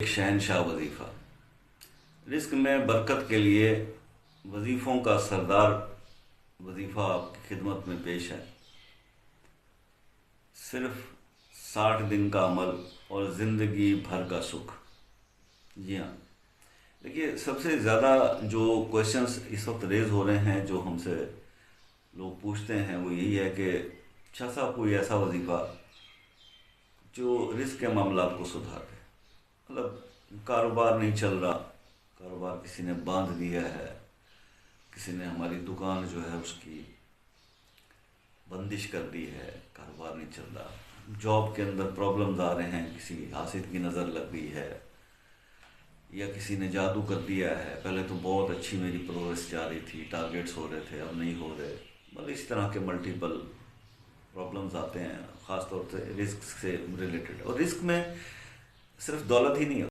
شہنشاہ وظیفہ۔ رزق میں برکت کے لیے وظیفوں کا سردار وظیفہ آپ کی خدمت میں پیش ہے۔ صرف 60 دن کا عمل اور زندگی بھر کا سکھ۔ جی ہاں، دیکھیے، سب سے زیادہ جو کویشچنس اس وقت ریز ہو رہے ہیں، جو ہم سے لوگ پوچھتے ہیں، وہ یہی ہے کہ شاہ صاحب کوئی ایسا وظیفہ جو رزق کے معاملات کو سدھار دے۔ مطلب کاروبار نہیں چل رہا، کاروبار کسی نے باندھ دیا ہے، کسی نے ہماری دکان جو ہے اس کی بندش کر دی ہے، کاروبار نہیں چل رہا، جاب کے اندر پرابلمز آ رہے ہیں، کسی حاسد کی نظر لگ گئی ہے، یا کسی نے جادو کر دیا ہے، پہلے تو بہت اچھی میری پروگرس جا رہی تھی، ٹارگیٹس ہو رہے تھے، اب نہیں ہو رہے۔ مطلب اس طرح کے ملٹیپل پرابلمز آتے ہیں، خاص طور سے رزق سے ریلیٹڈ۔ اور رزق میں صرف دولت ہی نہیں ہوتی۔